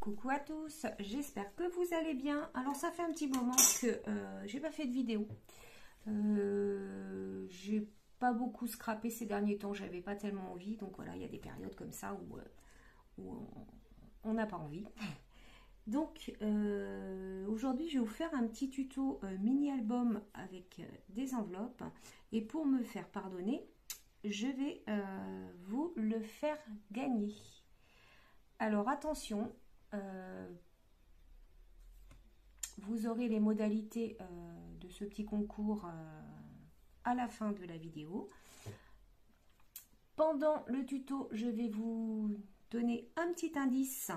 Coucou à tous, j'espère que vous allez bien. Alors ça fait un petit moment que j'ai pas fait de vidéo. J'ai pas beaucoup scrappé ces derniers temps, j'avais pas tellement envie. Donc voilà, il y a des périodes comme ça où on n'a pas envie. Donc aujourd'hui je vais vous faire un petit tuto mini album avec des enveloppes. Et pour me faire pardonner, je vais vous le faire gagner. Alors attention, vous aurez les modalités de ce petit concours à la fin de la vidéo. Pendant le tuto, je vais vous donner un petit indice.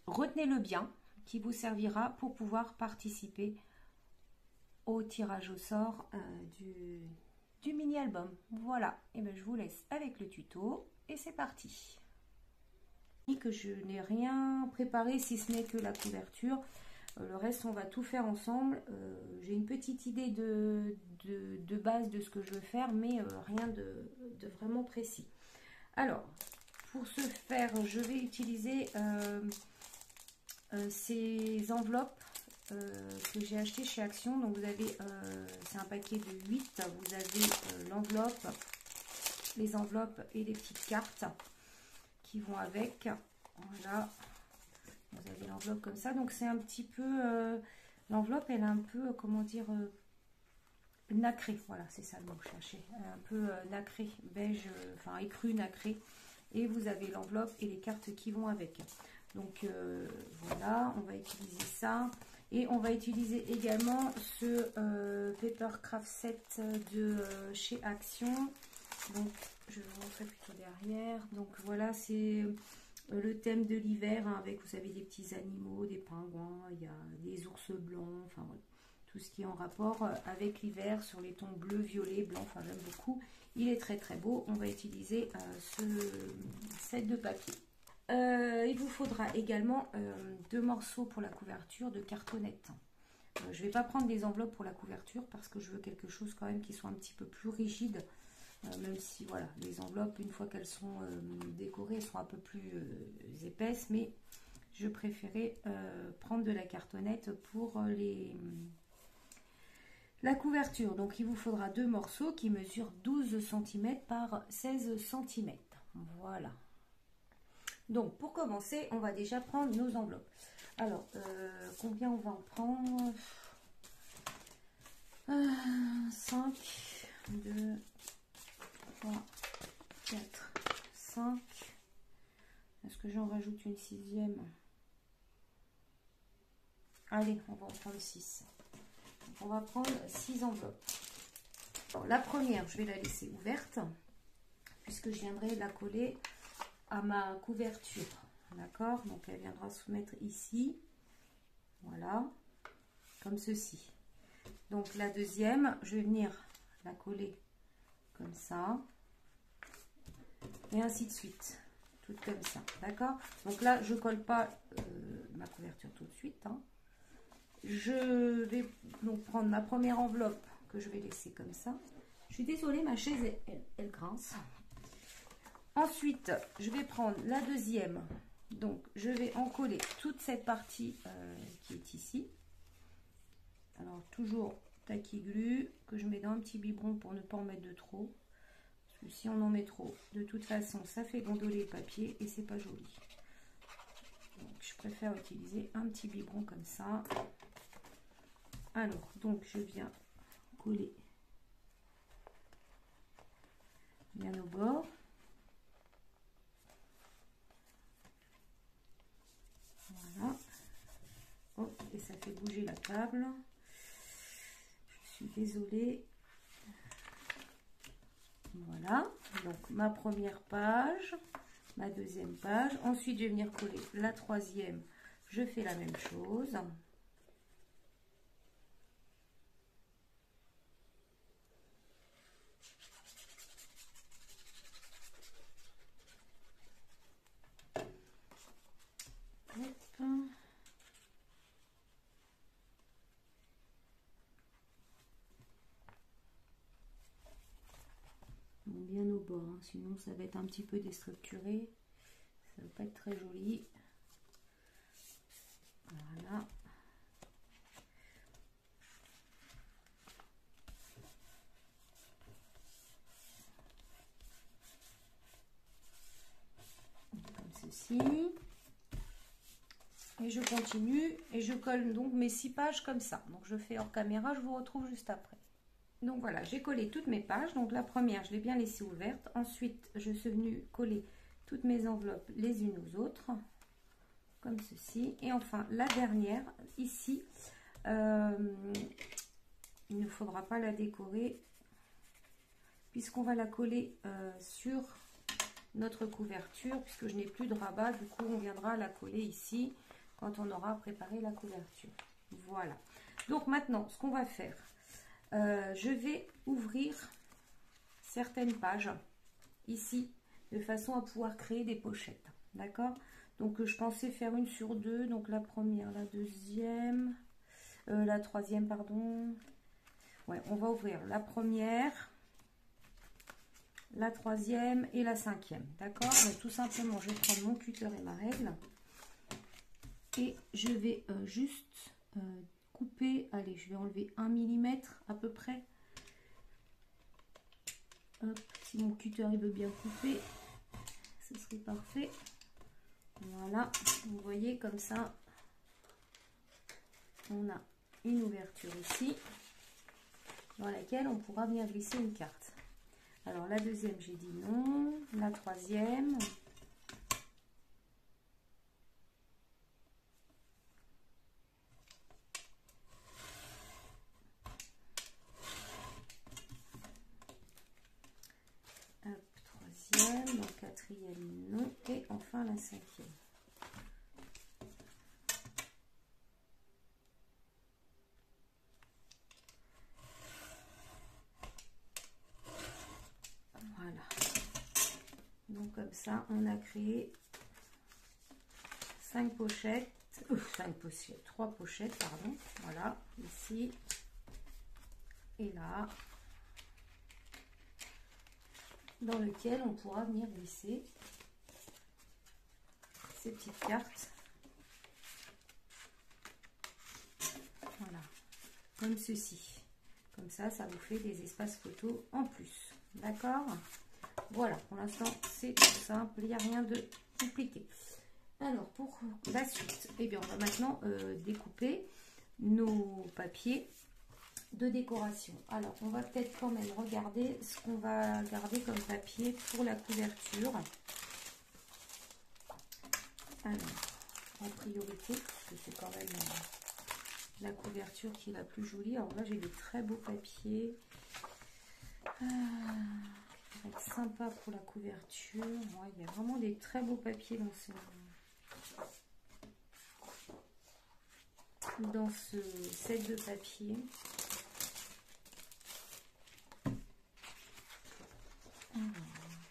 Retenez-le bien, qui vous servira pour pouvoir participer au tirage au sort du mini-album. Voilà, et bien je vous laisse avec le tuto et c'est parti. Que je n'ai rien préparé si ce n'est que la couverture. Le reste, on va tout faire ensemble. J'ai une petite idée de base de ce que je veux faire, mais rien de vraiment précis. Alors, pour ce faire, je vais utiliser ces enveloppes que j'ai acheté chez Action. Donc vous avez, c'est un paquet de 8, vous avez l'enveloppe, les enveloppes et les petites cartes qui vont avec. Voilà, vous avez l'enveloppe comme ça. Donc c'est un petit peu, l'enveloppe elle est un peu, comment dire, nacrée. Voilà, c'est ça le mot que je cherchais. Un peu nacré, beige, enfin écru, nacré. Et vous avez l'enveloppe et les cartes qui vont avec. Donc voilà, on va utiliser ça. Et on va utiliser également ce Papercraft set de chez Action. Donc je vais vous montrer plutôt derrière. Donc voilà, c'est le thème de l'hiver, hein, avec, vous savez, des petits animaux, des pingouins, il y a des ours blancs, enfin voilà, tout ce qui est en rapport avec l'hiver sur les tons bleu, violet, blanc, enfin j'aime beaucoup. Il est très très beau. On va utiliser ce set de papier. Il vous faudra également 2 morceaux pour la couverture de cartonnette. Je ne vais pas prendre des enveloppes pour la couverture parce que je veux quelque chose quand même qui soit un petit peu plus rigide. Même si voilà, les enveloppes, une fois qu'elles sont décorées, elles sont un peu plus épaisses, mais je préférais prendre de la cartonnette pour la couverture. Donc il vous faudra 2 morceaux qui mesurent 12 cm par 16 cm. Voilà. Donc pour commencer, on va déjà prendre nos enveloppes. Alors, combien on va en prendre? 5, 2, 3, 4, 5. Est-ce que j'en rajoute une 6e? Allez, on va en prendre 6. Donc, on va prendre 6 enveloppes. Alors, la première, je vais la laisser ouverte, puisque je viendrai la coller à ma couverture. D'accord? Donc, elle viendra se mettre ici. Voilà. Comme ceci. Donc, la deuxième, je vais venir la coller comme ça, et ainsi de suite, toutes comme ça, d'accord? Donc là je colle pas ma couverture tout de suite, hein. Je vais donc prendre ma première enveloppe que je vais laisser comme ça. Je suis désolée, ma chaise elle grince. Ensuite je vais prendre la deuxième, donc je vais en coller toute cette partie qui est ici. Alors toujours tacky glue que je mets dans un petit biberon pour ne pas en mettre de trop, parce que si on en met trop, de toute façon ça fait gondoler le papier et c'est pas joli. Donc je préfère utiliser un petit biberon comme ça. Alors donc je viens coller bien au bord. Voilà. Oh, et ça fait bouger la table. Je suis désolée. Voilà, donc ma première page, ma deuxième page. Ensuite, je vais venir coller la troisième. Je fais la même chose. Hop. Bien au bord. d'accord, hein, sinon ça va être un petit peu déstructuré, ça va pas être très joli. Voilà. Comme ceci. Et je continue et je colle donc mes 6 pages comme ça. Donc je fais hors caméra, je vous retrouve juste après. Donc voilà, j'ai collé toutes mes pages. Donc la première, je l'ai bien laissée ouverte. Ensuite, je suis venue coller toutes mes enveloppes les unes aux autres, comme ceci. Et enfin, la dernière, ici, il ne faudra pas la décorer, puisqu'on va la coller sur notre couverture, puisque je n'ai plus de rabat. Du coup, on viendra la coller ici, quand on aura préparé la couverture. Voilà. Donc maintenant, ce qu'on va faire, je vais ouvrir certaines pages ici, de façon à pouvoir créer des pochettes. D'accord? Donc je pensais faire une sur deux. Donc la première, la deuxième, la troisième, pardon. Ouais, on va ouvrir la première, la troisième et la cinquième. D'accord? Donc tout simplement, je vais prendre mon cutter et ma règle. Et je vais juste couper, allez, je vais enlever 1 mm à peu près. Hop, si mon cutter il veut bien couper, ce serait parfait. Voilà, vous voyez comme ça, on a une ouverture ici, dans laquelle on pourra venir glisser une carte. Alors la deuxième, j'ai dit non, la troisième. Troisième, donc quatrième non, et enfin la cinquième. Voilà. Donc comme ça, on a créé 5 pochettes, 3 pochettes, pardon. Voilà, ici et là, dans lequel on pourra venir glisser ces petites cartes. Voilà, comme ceci. Comme ça, ça vous fait des espaces photos en plus. D'accord? Voilà, pour l'instant, c'est tout simple, il n'y a rien de compliqué. Alors, pour la suite, eh bien, on va maintenant découper nos papiers de décoration. Alors, on va peut-être quand même regarder ce qu'on va garder comme papier pour la couverture. Alors, en priorité, parce que c'est quand même la couverture qui est la plus jolie. Alors là, j'ai des très beaux papiers. Ça va être sympa pour la couverture. Ouais, il y a vraiment des très beaux papiers dans ce set de papier.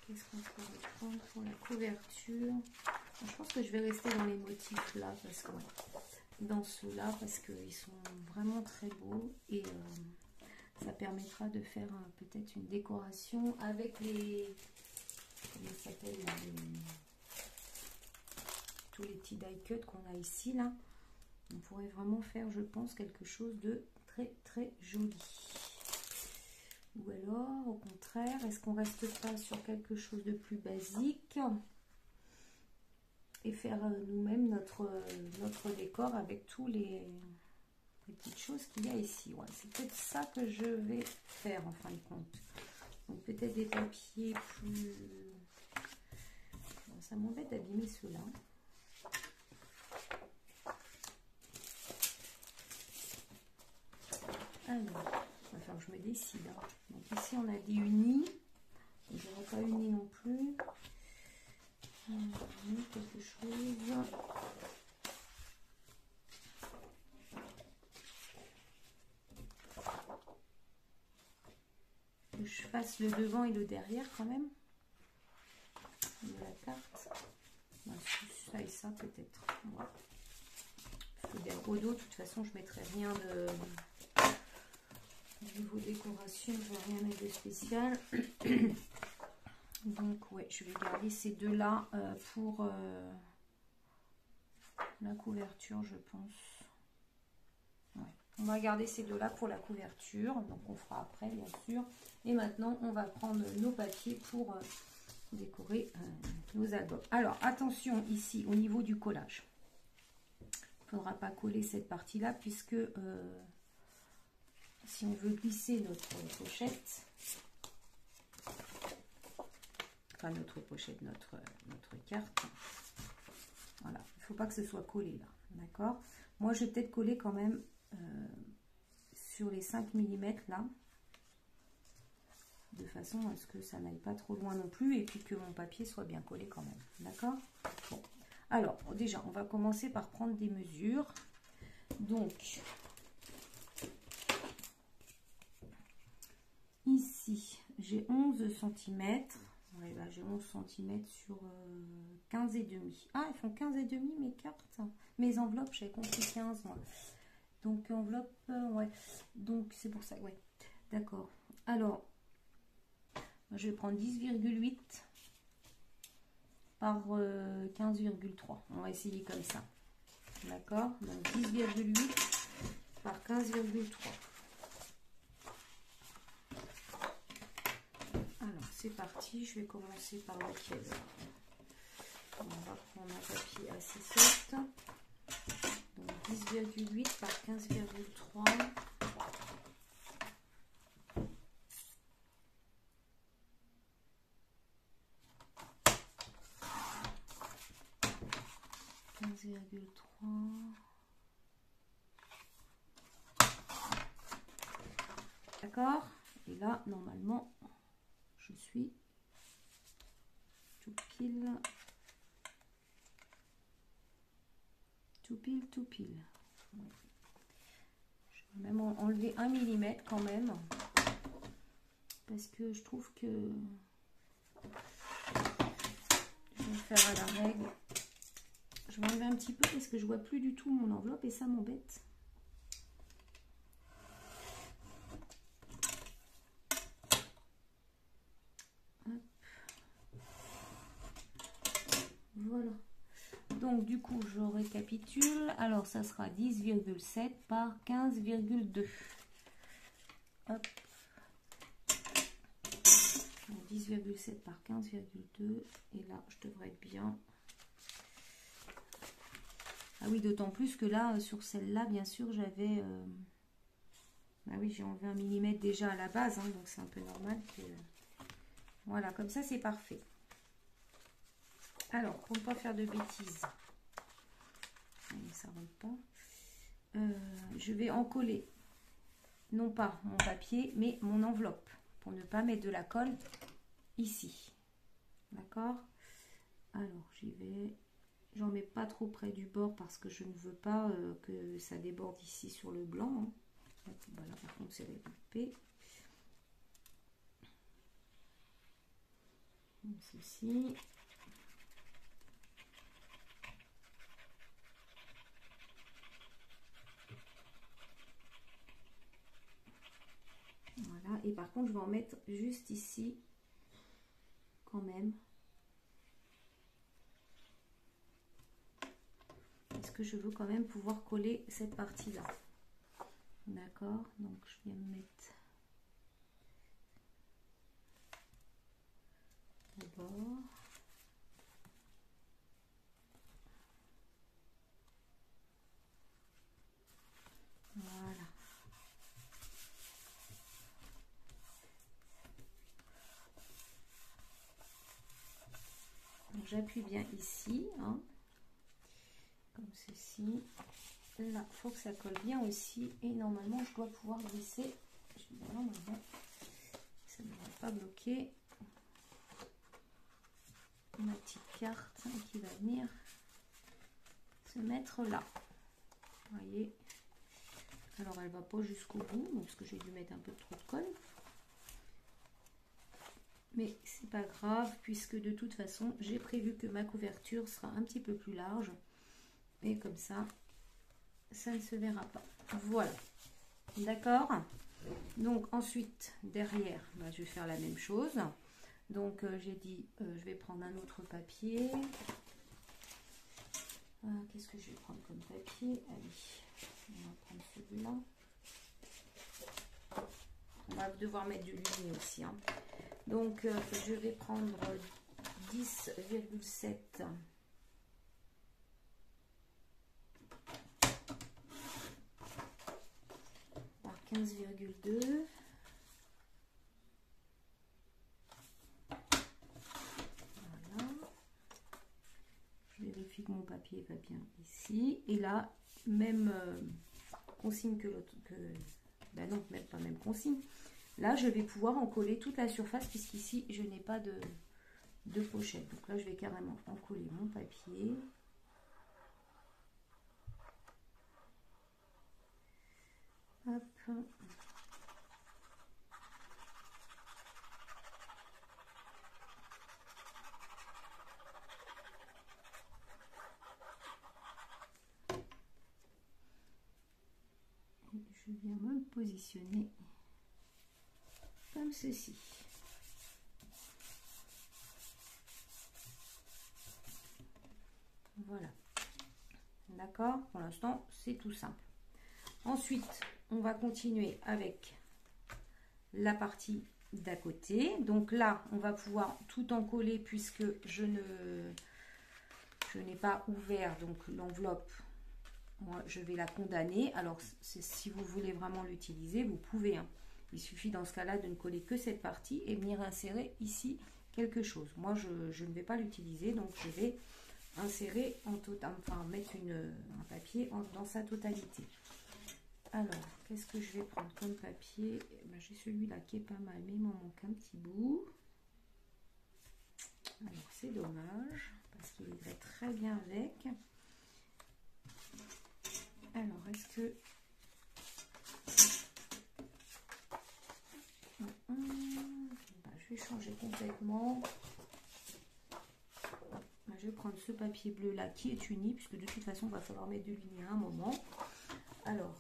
Qu'est-ce qu'on pourrait prendre pour la couverture? Je pense que je vais rester dans les motifs là, parce que dans ceux-là, parce qu'ils sont vraiment très beaux et ça permettra de faire peut-être une décoration avec tous les petits die cut qu'on a ici là. On pourrait vraiment faire, je pense, quelque chose de très très joli. Ou alors, au contraire, est-ce qu'on reste pas sur quelque chose de plus basique et faire nous-mêmes notre décor avec tous les petites choses qu'il y a ici? Ouais, c'est peut-être ça que je vais faire en fin de compte. Donc peut-être des papiers plus... Bon, ça m'embête d'abîmer ceux-là. Alors, il va falloir que je me décide. Hein. Donc ici on a dit uni. Je n'aurai pas uni non plus. Quelque chose. Que je fasse le devant et le derrière quand même. De la carte. Ça et ça peut-être. Voilà. Des gros dos, de toute façon je mettrai rien de... Niveau décoration, je ne vais rien mettre de spécial. Donc, ouais, je vais garder ces deux-là pour la couverture, je pense. Ouais. On va garder ces deux-là pour la couverture. Donc, on fera après, bien sûr. Et maintenant, on va prendre nos papiers pour décorer nos albums. Alors, attention ici, au niveau du collage. Il ne faudra pas coller cette partie-là, puisque si on veut glisser notre pochette, enfin notre pochette, notre carte, voilà, il ne faut pas que ce soit collé là, d'accord? Moi, je vais peut-être coller quand même sur les 5 mm là, de façon à ce que ça n'aille pas trop loin non plus, et puis que mon papier soit bien collé quand même, d'accord? Bon. Alors, déjà, on va commencer par prendre des mesures. Donc, ici, j'ai 11 cm. Ouais, bah, j'ai 11 cm sur 15,5. Ah, ils font 15,5 mes cartes. Mes enveloppes, j'avais compris 15, moi. Donc, enveloppe, ouais. Donc, c'est pour ça, ouais. D'accord. Alors, je vais prendre 10,8 par 15,3. On va essayer comme ça. D'accord? Donc, 10,8 par 15,3. Alors, c'est parti. Je vais commencer par lequel? On va prendre un papier assez soft. Donc, 10,8 par 15,3. D'accord. Et là, normalement, je suis tout pile. Tout pile. Ouais. Je vais même enlever 1 mm quand même. Parce que je trouve que je vais faire à la règle. Je vais enlever un petit peu parce que je vois plus du tout mon enveloppe et ça m'embête. Voilà. Donc du coup, je récapitule. Alors, ça sera 10,7 par 15,2. Hop. 10,7 par 15,2. Et là, je devrais être bien. Ah oui, d'autant plus que là, sur celle-là, bien sûr, j'avais... Ah oui, j'ai enlevé 1 mm déjà à la base, hein, donc c'est un peu normal que... Voilà, comme ça, c'est parfait. Alors, pour ne pas faire de bêtises, ça rentre pas. Je vais en coller, non pas mon papier, mais mon enveloppe, pour ne pas mettre de la colle ici. D'accord? Alors, j'y vais. J'en mets pas trop près du bord parce que je ne veux pas que ça déborde ici sur le blanc. Hein. Voilà, par contre, c'est réglé. Ceci. Voilà, et par contre, je vais en mettre juste ici, quand même. Parce que je veux quand même pouvoir coller cette partie-là. D'accord, donc je viens me mettre au bord. Voilà. J'appuie bien ici, hein, comme ceci. Là, il faut que ça colle bien aussi. Et normalement, je dois pouvoir glisser. Normalement, ça ne devrait pas bloquer. Ma petite carte qui va venir se mettre là. Vous voyez. Alors, elle ne va pas jusqu'au bout, parce que j'ai dû mettre un peu trop de colle. Mais c'est pas grave, puisque de toute façon, j'ai prévu que ma couverture sera un petit peu plus large. Et comme ça, ça ne se verra pas. Voilà. D'accord? Donc ensuite, derrière, bah, je vais faire la même chose. Donc j'ai dit, je vais prendre un autre papier. Qu'est-ce que je vais prendre comme papier? Allez, on va prendre celui-là. On va devoir mettre du lumière aussi. Hein. Donc je vais prendre 10,7 par 15,2. Voilà. Je vérifie que mon papier va bien ici. Et là, même consigne que l'autre. Ben non, même pas même consigne. Là, je vais pouvoir en coller toute la surface puisqu'ici, je n'ai pas de pochette. Donc là, je vais carrément en coller mon papier. Hop. Et je viens me positionner comme ceci. Voilà. D'accord? Pour l'instant, c'est tout simple. Ensuite, on va continuer avec la partie d'à côté. Donc là, on va pouvoir tout en coller puisque je n'ai pas ouvert donc l'enveloppe. Moi, je vais la condamner. Alors, si vous voulez vraiment l'utiliser, vous pouvez. Hein. Il suffit dans ce cas-là de ne coller que cette partie et venir insérer ici quelque chose. Moi, je ne vais pas l'utiliser, donc je vais insérer en total, enfin mettre un papier dans sa totalité. Alors, qu'est-ce que je vais prendre comme papier? Ben, j'ai celui-là qui est pas mal, mais il m'en manque un petit bout. Alors, c'est dommage, parce qu'il irait très bien avec. Alors, est-ce que... Ben, je vais changer complètement. Ben, je vais prendre ce papier bleu-là qui est uni, puisque de toute façon, il va falloir mettre de l'uni à un moment. Alors,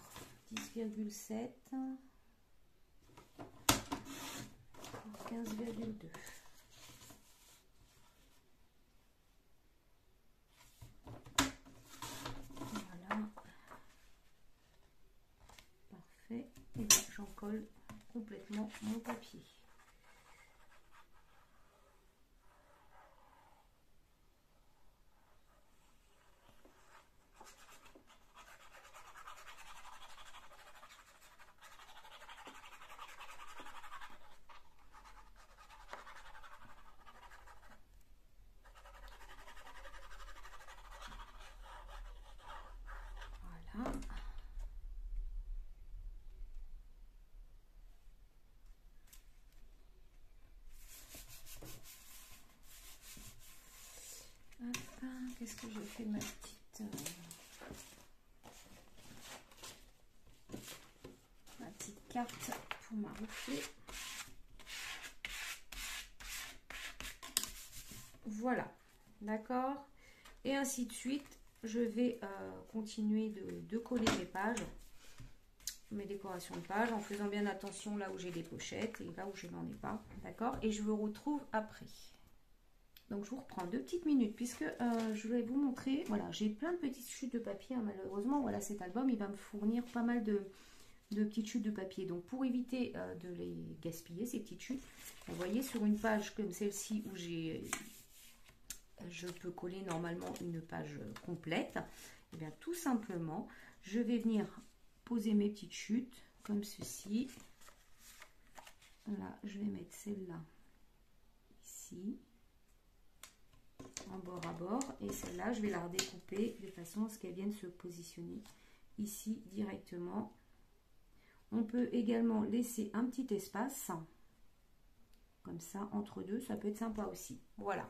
10,7 15,2. Voilà. Parfait. Et là, j'en colle complètement mon papier. Voilà. Qu'est-ce que je fais ma petite carte pour ma reflet. Voilà, d'accord. Et ainsi de suite, je vais continuer de coller mes pages, mes décorations de pages, en faisant bien attention là où j'ai des pochettes et là où je n'en ai pas, d'accord. Et je vous retrouve après. Donc je vous reprends 2 petites minutes puisque je vais vous montrer, voilà, j'ai plein de petites chutes de papier, hein, malheureusement, voilà, cet album, il va me fournir pas mal de petites chutes de papier. Donc pour éviter de les gaspiller, ces petites chutes, vous voyez, sur une page comme celle-ci où je peux coller normalement une page complète, et bien tout simplement, je vais venir poser mes petites chutes comme ceci. Là, je vais mettre celle-là ici, en bord à bord, et celle-là, je vais la redécouper de façon à ce qu'elle vienne se positionner ici directement. On peut également laisser un petit espace, comme ça, entre deux, ça peut être sympa aussi. Voilà.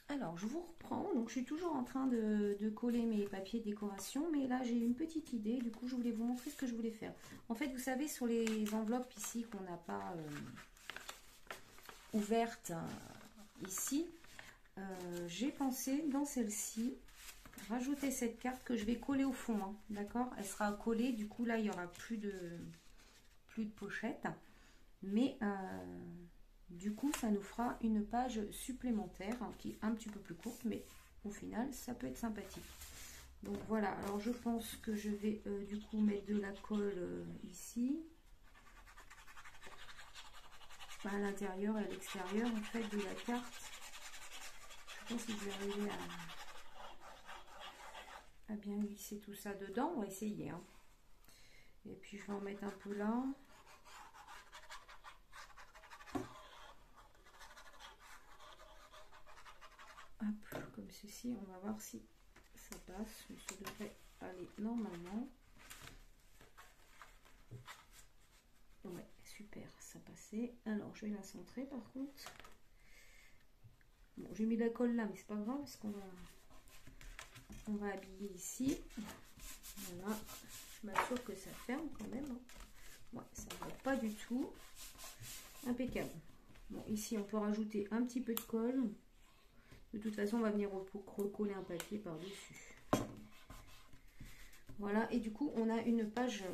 Alors, je vous reprends. Donc, je suis toujours en train de coller mes papiers de décoration, mais là, j'ai une petite idée. Du coup, je voulais vous montrer ce que je voulais faire. En fait, vous savez, sur les enveloppes ici qu'on n'a pas ouvertes ici, j'ai pensé dans celle-ci rajouter cette carte que je vais coller au fond, hein, d'accord. Elle sera collée, du coup là il y aura plus de pochette, Mais du coup, ça nous fera une page supplémentaire hein, qui est un petit peu plus courte, mais au final, ça peut être sympathique. Donc voilà, alors je pense que je vais du coup mettre de la colle ici. À l'intérieur et à l'extérieur en fait de la carte. Je pense que je vais arriver à bien glisser tout ça dedans. On va essayer. Hein. Et puis je vais en mettre un peu là. Hop, comme ceci. On va voir si ça passe. Mais ça devrait aller normalement. Ouais, super, ça passait. Alors je vais la centrer par contre. Bon, j'ai mis de la colle là, mais c'est pas grave parce qu'on va habiller ici. Voilà, je m'assure que ça ferme quand même. Hein. Ouais, ça ne va pas du tout. Impeccable. Bon, ici on peut rajouter un petit peu de colle. De toute façon, on va venir recoller un papier par-dessus. Voilà, et du coup, on a une page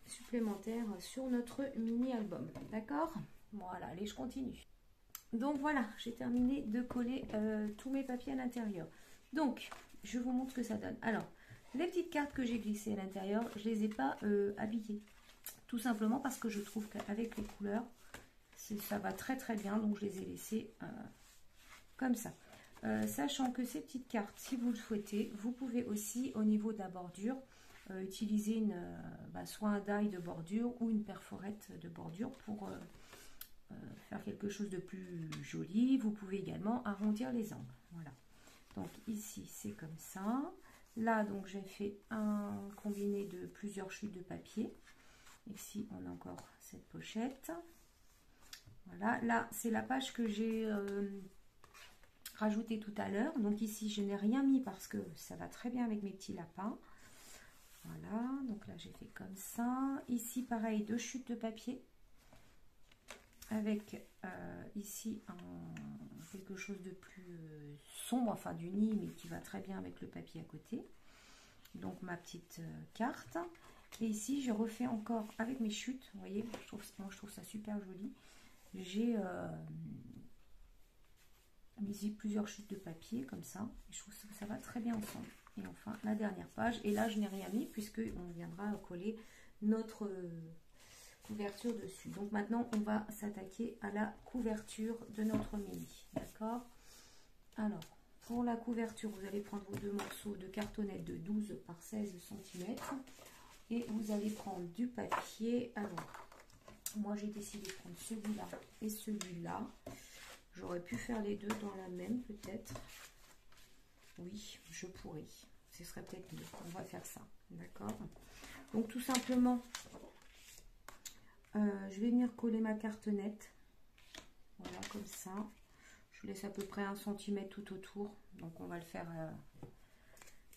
supplémentaire sur notre mini-album. D'accord? Voilà, allez, je continue. Donc voilà, j'ai terminé de coller tous mes papiers à l'intérieur. Donc, je vous montre ce que ça donne. Alors, les petites cartes que j'ai glissées à l'intérieur, je ne les ai pas habillées. Tout simplement parce que je trouve qu'avec les couleurs, ça va très très bien. Donc, je les ai laissées comme ça. Sachant que ces petites cartes, si vous le souhaitez, vous pouvez aussi, au niveau de la bordure, utiliser soit un die de bordure ou une perforette de bordure pour faire quelque chose de plus joli. Vous pouvez également arrondir les angles. Voilà. Donc ici, c'est comme ça. Là, donc j'ai fait un combiné de plusieurs chutes de papier. Ici, on a encore cette pochette. Voilà. Là, c'est la page que j'ai rajoutée tout à l'heure. Donc ici, je n'ai rien mis parce que ça va très bien avec mes petits lapins. Voilà. Donc là, j'ai fait comme ça. Ici, pareil, 2 chutes de papier. Avec ici quelque chose de plus sombre, enfin du nid, mais qui va très bien avec le papier à côté. Donc ma petite carte. Et ici, je refais encore avec mes chutes. Vous voyez, moi je trouve ça super joli. J'ai mis plusieurs chutes de papier comme ça. Et je trouve que ça va très bien ensemble. Et enfin, la dernière page. Et là, je n'ai rien mis puisque on viendra coller notre couverture dessus. Donc maintenant, on va s'attaquer à la couverture de notre mini. D'accord? Alors, pour la couverture, vous allez prendre vos 2 morceaux de cartonnette de 12 par 16 cm. Et vous allez prendre du papier. Alors, moi j'ai décidé de prendre celui-là et celui-là. J'aurais pu faire les deux dans la même peut-être. Oui, je pourrais. Ce serait peut-être mieux. On va faire ça. D'accord? Donc tout simplement, je vais venir coller ma cartonnette. Voilà, comme ça. Je laisse à peu près 1 cm tout autour. Donc on va le faire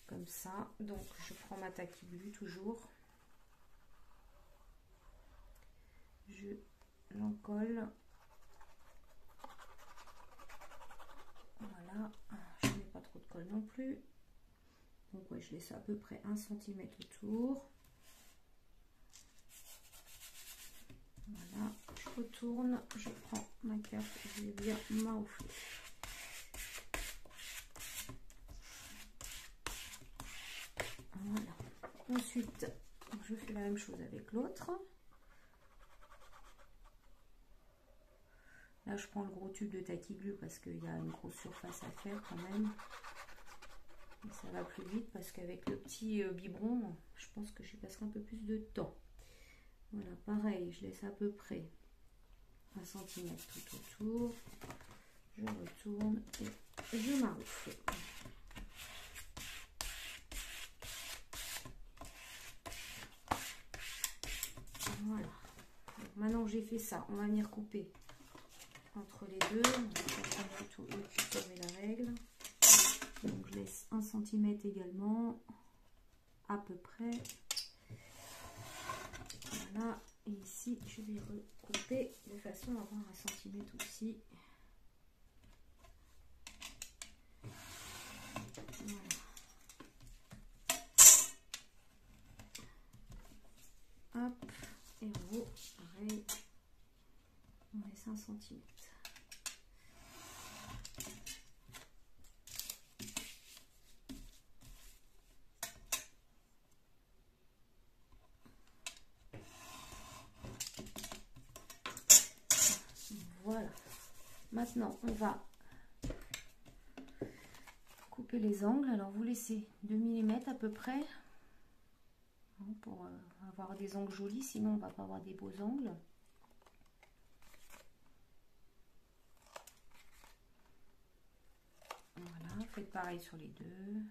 comme ça. Donc je prends ma tacky glue toujours. Je l'encolle. Voilà. Je ne mets pas trop de colle non plus. Donc ouais, je laisse à peu près 1 cm autour. Voilà, je retourne, je prends ma carte, je vais bien m'enfler. Voilà. Ensuite, je fais la même chose avec l'autre. Là, je prends le gros tube de tacky glue parce qu'il y a une grosse surface à faire quand même. Et ça va plus vite parce qu'avec le petit biberon, je pense que je passerai un peu plus de temps. Voilà, pareil, je laisse à peu près 1 cm tout autour. Je retourne et je m'arrête. Voilà. Donc, maintenant que j'ai fait ça, on va venir couper entre les deux. On va pas du tout récupérer la règle. Donc je laisse 1 cm également, à peu près. Voilà, et ici je vais recouper de façon à avoir 1 cm aussi. Voilà. Hop, et en haut, pareil. 5 cm. Voilà. Maintenant, on va couper les angles. Alors, vous laissez 2 mm à peu près pour avoir des angles jolis. Sinon, on va pas avoir des beaux angles. Voilà. Faites pareil sur les deux.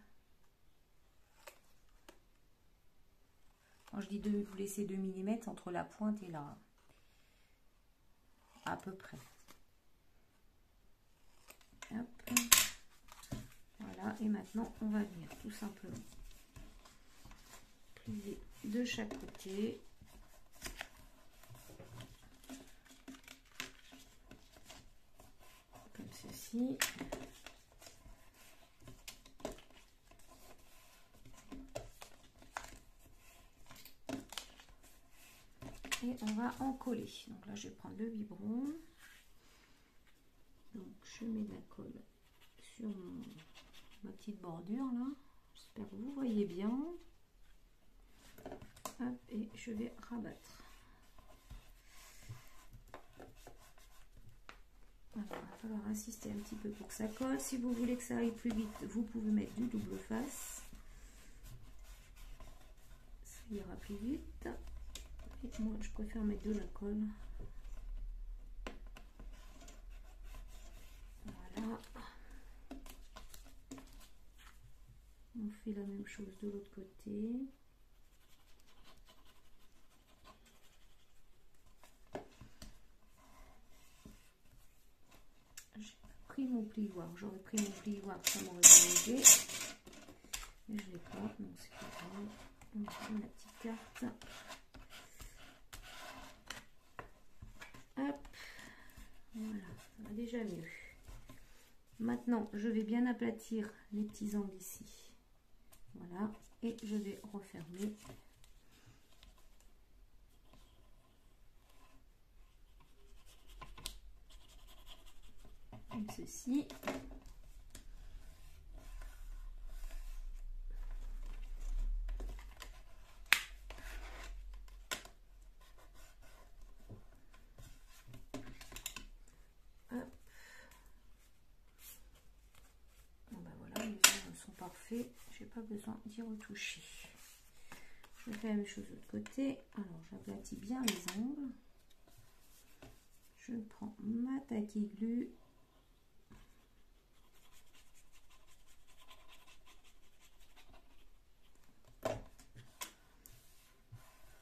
Quand je dis 2, vous laissez 2 mm entre la pointe et là. À peu près. Hop. Voilà, et maintenant on va venir tout simplement plier de chaque côté. Comme ceci. Et on va en coller. Donc là, je vais prendre le biberon. Donc, je mets de la colle sur ma petite bordure là. J'espère que vous voyez bien. Hop, et je vais rabattre. Alors, il va falloir insister un petit peu pour que ça colle. Si vous voulez que ça aille plus vite, vous pouvez mettre du double face. Ça ira plus vite. Et moi, je préfère mettre de la colle. Voilà. On fait la même chose de l'autre côté. J'ai pris mon plioir. J'aurais pris mon plioir, ça m'aurait bien aidé. Mais je ne l'ai pas. Non, c'est pas grave. On prend la petite carte. Hop. Voilà, ça va déjà mieux. Maintenant, je vais bien aplatir les petits angles ici. Voilà. Et je vais refermer. Comme ceci. Parfait, j'ai pas besoin d'y retoucher. Je fais la même chose de l'autre côté. Alors j'aplatis bien les angles. Je prends ma taquille glue.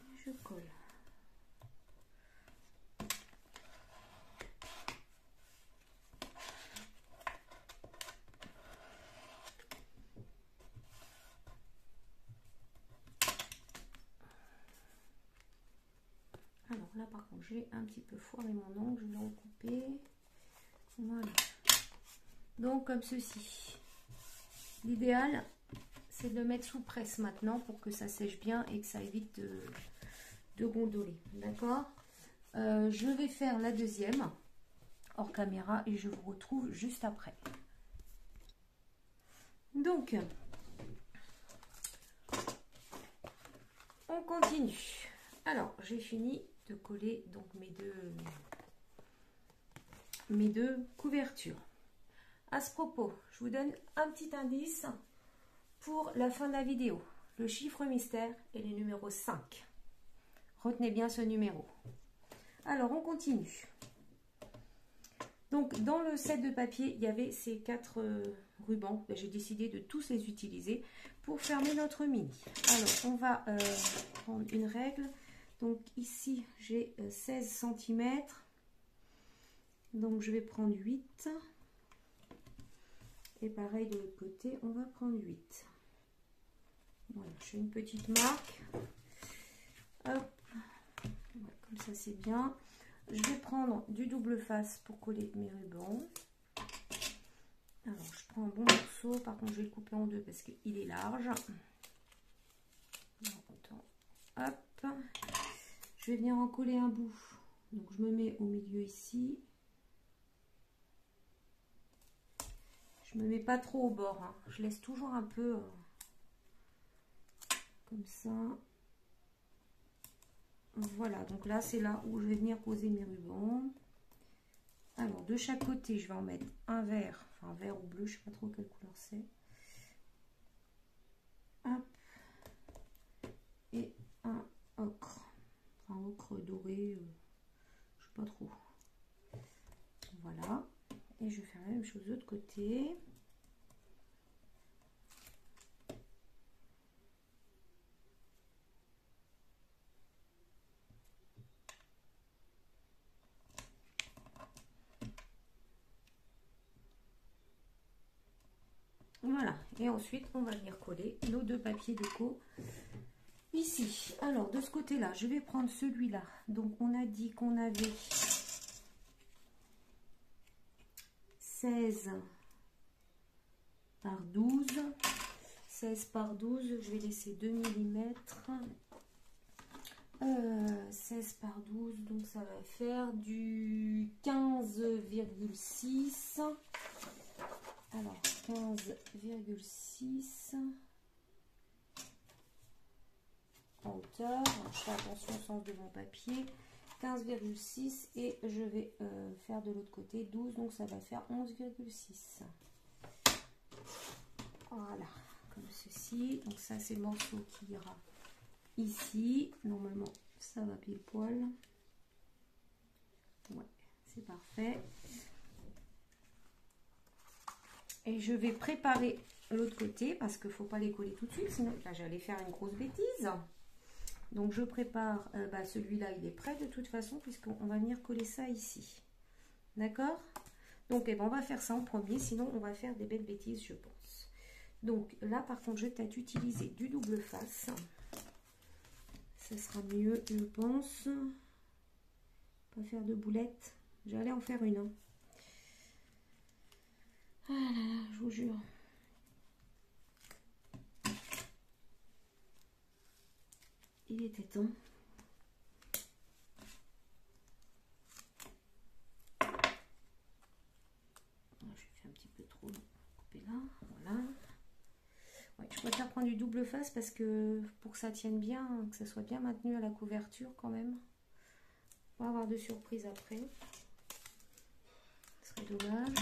Et je colle. Alors là par contre j'ai un petit peu foiré mon ongle, je vais le recouper. Voilà. Donc comme ceci. L'idéal c'est de le mettre sous presse maintenant pour que ça sèche bien et que ça évite de gondoler. D'accord. Je vais faire la deuxième hors caméra et je vous retrouve juste après. Donc on continue. Alors j'ai fini de coller donc mes deux couvertures. À ce propos, je vous donne un petit indice pour la fin de la vidéo. Le chiffre mystère est le numéro 5. Retenez bien ce numéro. Alors on continue. Donc dans le set de papier, il y avait ces 4 rubans. J'ai décidé de tous les utiliser pour fermer notre mini. Alors on va prendre une règle. Donc ici j'ai 16 cm. Donc je vais prendre 8. Et pareil de l'autre côté, on va prendre 8. Voilà, je fais une petite marque. Hop. Voilà, comme ça c'est bien. Je vais prendre du double face pour coller mes rubans. Alors je prends un bon morceau, par contre je vais le couper en deux parce qu'il est large. Hop. Je vais venir en coller un bout Donc je me mets au milieu ici. Je me mets pas trop au bord, hein. Je laisse toujours un peu comme ça. Voilà, donc là c'est là où je vais venir poser mes rubans. Alors de chaque côté je vais en mettre un vert, enfin vert ou bleu, je sais pas trop quelle couleur c'est. Hop. Et un ocre, enfin ocre doré, je sais pas trop. Voilà, et je vais faire la même chose de l'autre côté. Voilà, et ensuite on va venir coller nos deux papiers déco ici. Alors de ce côté là je vais prendre celui-là, donc on a dit qu'on avait 16 par 12, 16 par 12, je vais laisser 2 mm, 16 par 12, donc ça va faire du 15,6. Alors 15,6 en hauteur. Alors, je fais attention au sens de mon papier. 15,6 et je vais faire de l'autre côté 12, donc ça va faire 11,6. Voilà, comme ceci. Donc ça c'est le morceau qui ira ici. Normalement ça va pile poil. Ouais, c'est parfait. Et je vais préparer l'autre côté parce qu'il ne faut pas les coller tout de suite, sinon là j'allais faire une grosse bêtise. Donc je prépare, celui-là il est prêt de toute façon puisqu'on va venir coller ça ici. D'accord? Donc on va faire ça en premier, sinon on va faire des belles bêtises je pense. Donc là par contre je vais peut-être utiliser du double face. Ça sera mieux je pense. Pas faire de boulettes. J'allais en faire une. Hein. Ah là là, je vous jure. Il était temps. Je fais un petit peu trop couper là. Voilà. Ouais, je préfère prendre du double face parce que pour que ça tienne bien, que ça soit bien maintenu à la couverture quand même. On va avoir de surprises après. Ce serait dommage.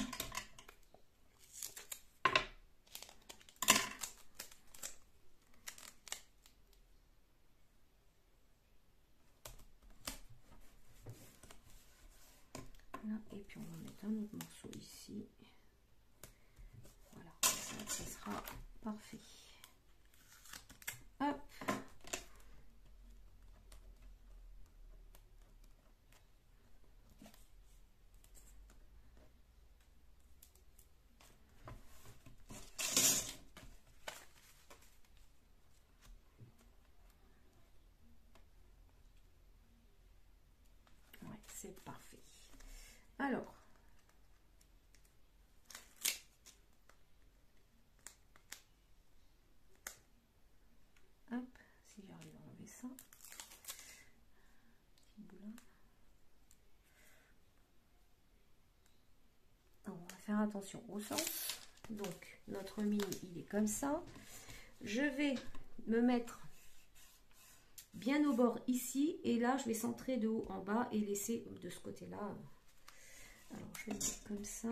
Là, et puis on va mettre un autre morceau ici. Voilà, ça sera parfait. Hop. Ouais, c'est parfait. Alors, hop, si j'arrive à enlever ça. Petit boulin. Alors, on va faire attention au sens. Donc, notre mini, il est comme ça. Je vais me mettre bien au bord ici. Et là, je vais centrer de haut en bas et laisser de ce côté-là. Alors, je vais le mettre comme ça.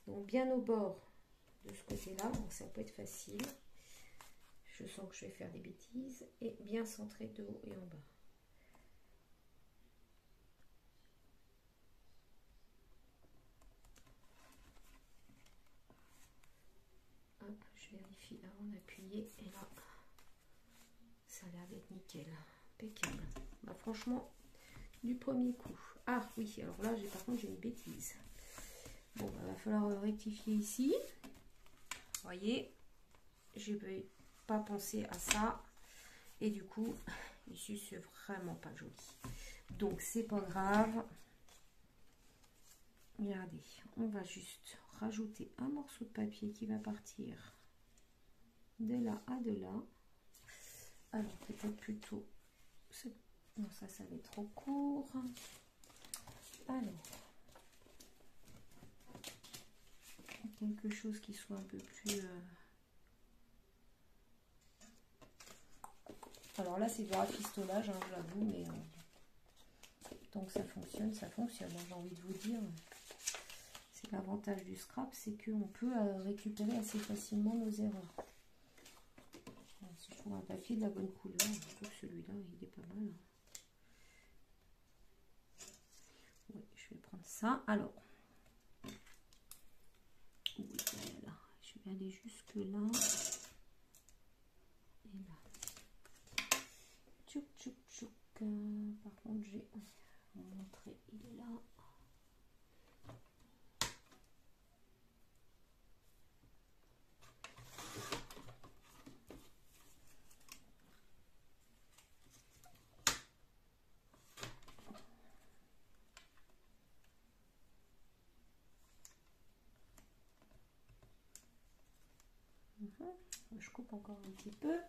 Donc, bien au bord de ce côté-là. Donc, ça peut être facile. Je sens que je vais faire des bêtises. Et bien centré de haut et en bas. Hop, je vérifie avant d'appuyer. Et là, ça a l'air d'être nickel. Impeccable. Bah, franchement, du premier coup. Ah oui, alors là, par contre, j'ai une bêtise. Bon, bah, va falloir rectifier ici. Vous voyez, je vais pas penser à ça. Et du coup, ici, c'est vraiment pas joli. Donc, c'est pas grave. Regardez, on va juste rajouter un morceau de papier qui va partir de là à de là. Alors, peut-être plutôt Non, ça va être trop court. Alors, quelque chose qui soit un peu plus... Alors là, c'est du rafistolage, hein, j'avoue, mais tant que ça fonctionne, j'ai envie de vous dire. C'est l'avantage du scrap, c'est qu'on peut récupérer assez facilement nos erreurs. Alors, si je trouve un papier de la bonne couleur, je trouve que celui-là, il est pas mal. Oui, je vais prendre ça. Alors, oui, voilà. Je vais aller jusque là. Et là. Tchouk, tchouk, tchouk. Par contre, j'ai montré, il est là. Je coupe encore un petit peu.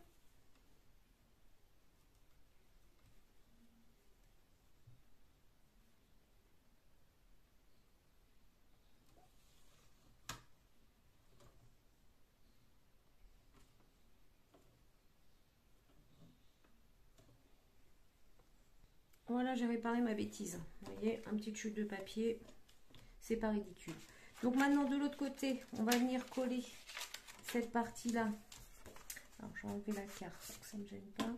Voilà, j'ai réparé ma bêtise. Vous voyez, un petit chute de papier, c'est pas ridicule. Donc maintenant, de l'autre côté, on va venir coller cette partie-là. Alors, je vais enlever la carte, pour que ça ne me gêne pas.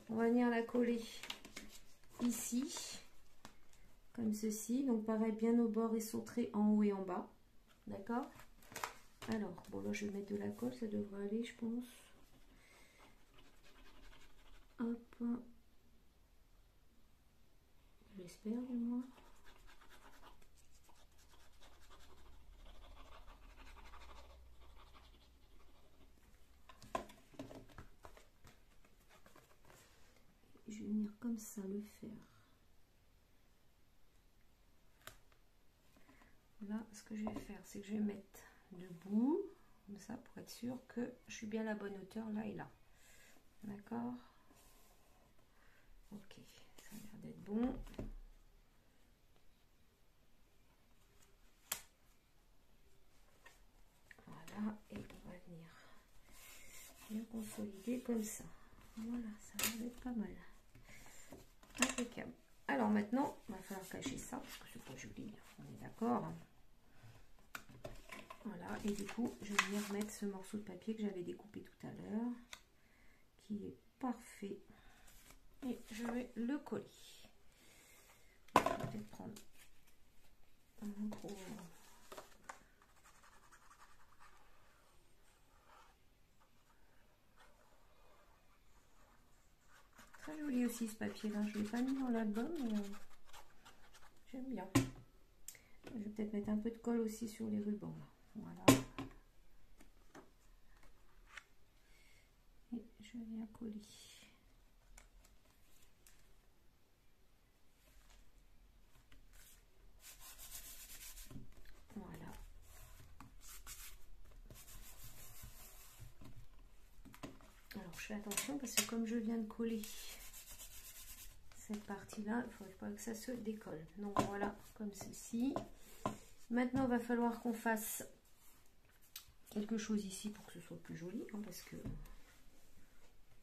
On va venir la coller ici, comme ceci. Donc, pareil, bien au bord et sauter en haut et en bas. D'accord? Alors, bon, là, je vais mettre de la colle, ça devrait aller, je pense. Hop. J'espère, du moins. Je vais venir comme ça le faire. Là, ce que je vais faire, c'est que je vais mettre debout, comme ça, pour être sûr que je suis bien à la bonne hauteur, là et là. D'accord? Ok, ça a l'air d'être bon. Voilà, et on va venir bien consolider comme ça. Voilà, ça va être pas mal. Impeccable. Alors maintenant, il va falloir cacher ça, parce que c'est pas joli, on est d'accord. Voilà, et du coup, je vais venir mettre ce morceau de papier que j'avais découpé tout à l'heure, qui est parfait. Et je vais le coller. Je vais peut-être prendre un gros... Très joli aussi ce papier-là. Je ne l'ai pas mis dans l'album, mais j'aime bien. Je vais peut-être mettre un peu de colle aussi sur les rubans. Voilà. Et je viens coller. Voilà. Alors je fais attention parce que comme je viens de coller cette partie-là, il ne faudrait pas que ça se décolle. Donc voilà, comme ceci. Maintenant, il va falloir qu'on fasse quelque chose ici pour que ce soit plus joli, hein, parce que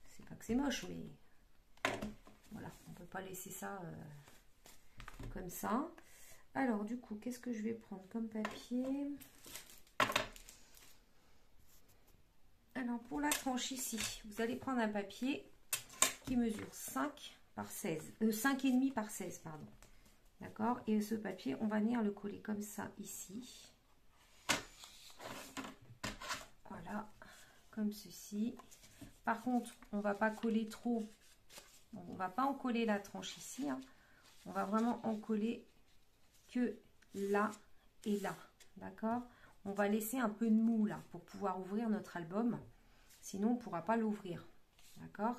c'est pas que c'est moche, mais voilà, on peut pas laisser ça comme ça. Alors du coup, qu'est-ce que je vais prendre comme papier? Alors pour la tranche ici, vous allez prendre un papier qui mesure 5 par 16, 5,5 par 16, pardon. D'accord? Et ce papier, on va venir le coller comme ça ici. Voilà, comme ceci. Par contre, on va pas coller trop. On va pas en coller la tranche ici. Hein. On va vraiment en coller que là et là. D'accord? On va laisser un peu de mou là pour pouvoir ouvrir notre album. Sinon, on ne pourra pas l'ouvrir. D'accord?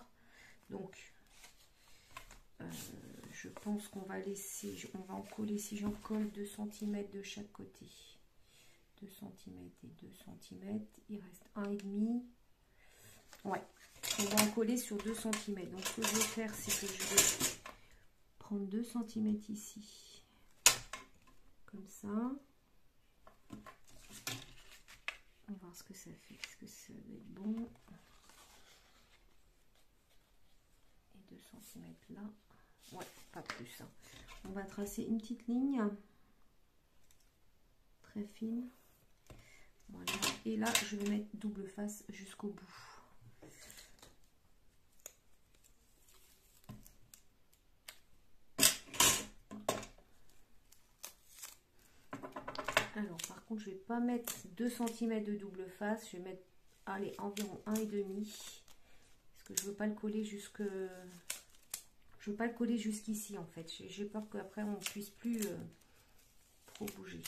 Donc, je pense qu'on va laisser, on va en coller, si j'en colle 2 cm de chaque côté. 2 cm et 2 cm. Il reste 1,5. Ouais, on va en coller sur 2 cm. Donc, ce que je vais faire, c'est que je vais prendre 2 cm ici, comme ça. On va voir ce que ça fait, est-ce que ça va être bon. Et 2 cm là, ouais, pas plus, hein. On va tracer une petite ligne très fine, voilà, et là je vais mettre double face jusqu'au bout. Alors par contre je vais pas mettre 2 cm de double face, je vais mettre, allez, environ 1,5, parce que je veux pas le coller jusque, je veux pas le coller jusqu'ici en fait, j'ai peur qu'après on puisse plus trop bouger.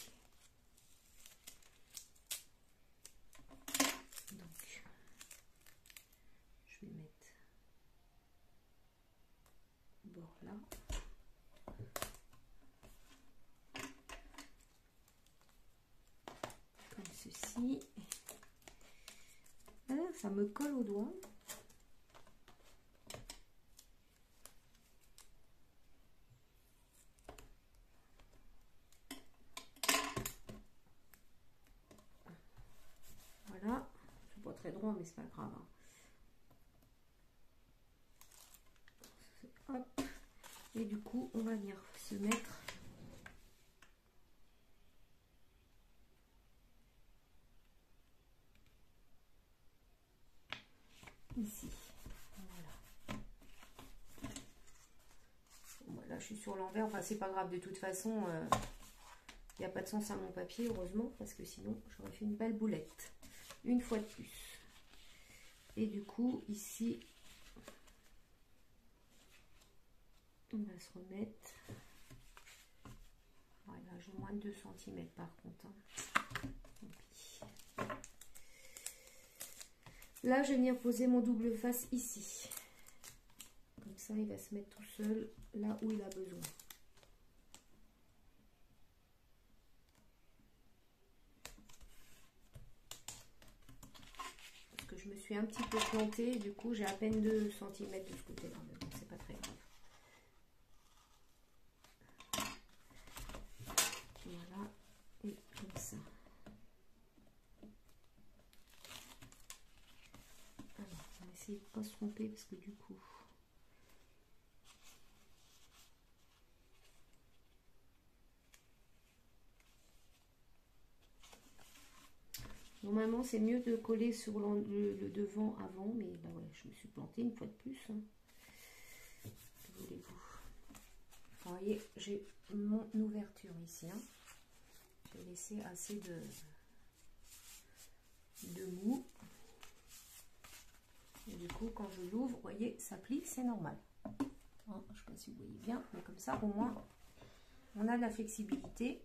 Donc je vais mettre bord là. Ceci, ah, ça me colle au doigt. Voilà, c'est pas très droit mais c'est pas grave, hein. Hop. Et du coup on va venir se mettre ici. Voilà. Voilà, je suis sur l'envers, enfin c'est pas grave, de toute façon il n'y a pas de sens à mon papier, heureusement, parce que sinon j'aurais fait une belle boulette une fois de plus. Et du coup ici on va se remettre, voilà, j'ai moins de 2 cm par contre, hein. Là, je vais venir poser mon double face ici. Comme ça, il va se mettre tout seul là où il a besoin. Parce que je me suis un petit peu plantée, du coup, j'ai à peine 2 cm de ce côté-là. Mais bon, c'est pas très grave. Voilà, et comme ça. Alors, on va essayer de ne pas se tromper parce que du coup... Normalement, c'est mieux de coller sur le devant avant, mais bah ouais, je me suis plantée une fois de plus, hein. Que voulez-vous? Vous voyez, j'ai mon ouverture ici, hein. J'ai laissé assez de mou. Et du coup, quand je l'ouvre, vous voyez, ça plie, c'est normal. Hein, je ne sais pas si vous voyez bien, mais comme ça, au moins, on a de la flexibilité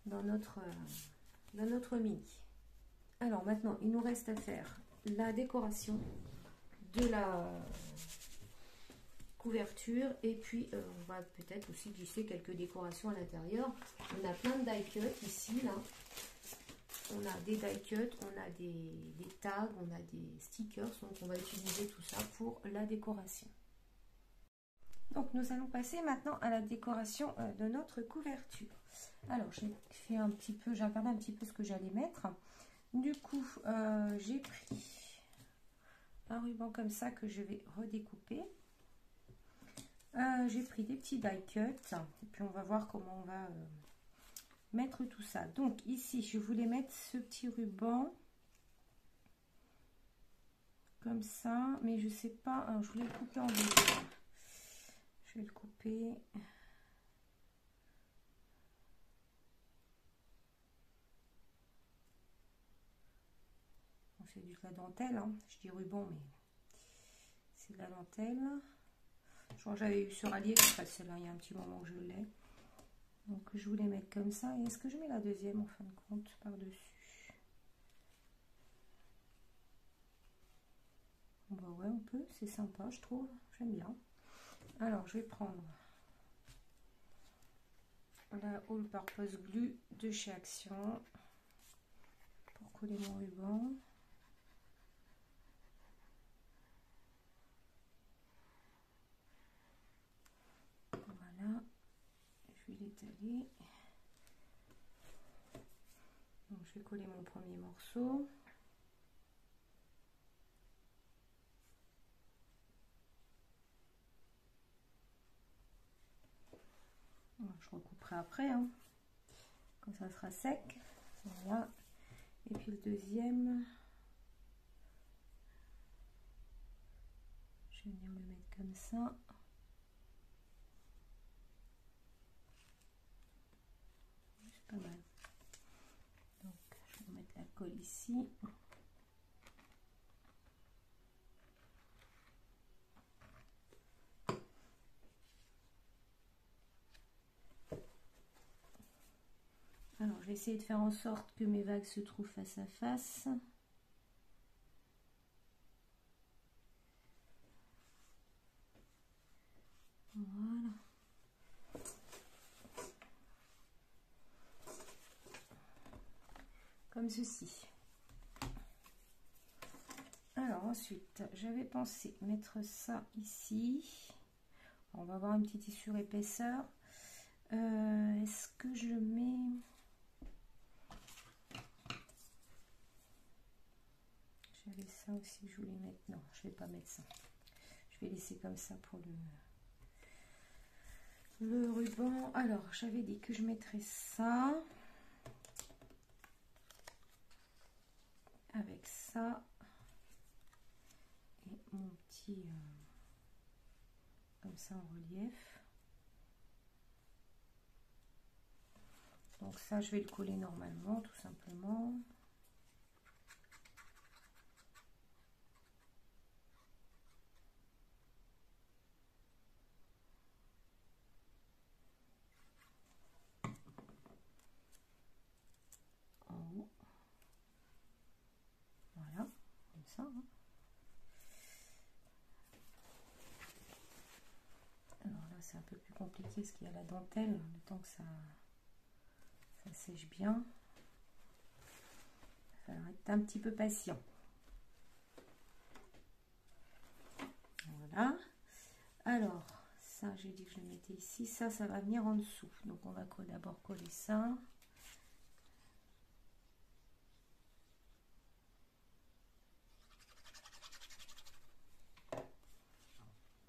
dans notre mini. Alors maintenant, il nous reste à faire la décoration de la couverture et puis on va peut-être aussi glisser quelques décorations à l'intérieur. On a plein de die cut ici, là. On a des die cut, on a des tags, on a des stickers, donc on va utiliser tout ça pour la décoration. Donc nous allons passer maintenant à la décoration de notre couverture. Alors j'ai fait un petit peu, j'ai regardé un petit peu ce que j'allais mettre. Du coup, j'ai pris un ruban comme ça que je vais redécouper. J'ai pris des petits die cut et puis on va voir comment on va mettre tout ça. Donc ici, je voulais mettre ce petit ruban comme ça, mais je sais pas, alors, je voulais le couper en deux. Je vais le couper. C'est de la dentelle, hein. Je dis ruban, mais c'est de la dentelle. Je crois que j'avais eu sur AliExpress, celle-là, il y a un petit moment que je l'ai. Donc je voulais mettre comme ça. Et est-ce que je mets la deuxième en fin de compte par-dessus? Bah ouais, on peut, c'est sympa, je trouve. J'aime bien. Alors je vais prendre la All Purpose Glue de chez Action pour coller mon ruban. étaler. Donc je vais coller mon premier morceau. Je recouperai après, hein, quand ça sera sec. Voilà. Et puis le deuxième, je vais venir le mettre comme ça. C'est pas mal. Donc je vais mettre la colle ici. Alors, je vais essayer de faire en sorte que mes vagues se trouvent face à face. Voilà. Comme ceci. Alors, ensuite, j'avais pensé mettre ça ici. On va avoir une petite tissure épaisseur. Est-ce que je mets... J'avais ça aussi, je voulais mettre... Non, je vais pas mettre ça. Je vais laisser comme ça pour le ruban. Alors, j'avais dit que je mettrais ça. Avec ça. Et mon petit... comme ça en relief. Donc ça, je vais le coller normalement, tout simplement. En haut. Voilà, comme ça. Hein. Alors là, c'est un peu plus compliqué parce qu'il y a la dentelle, le temps que ça sèche bien. Il va falloir être un petit peu patient. Voilà. Alors, ça, j'ai dit que je le mettais ici. Ça va venir en dessous. Donc, on va d'abord coller ça.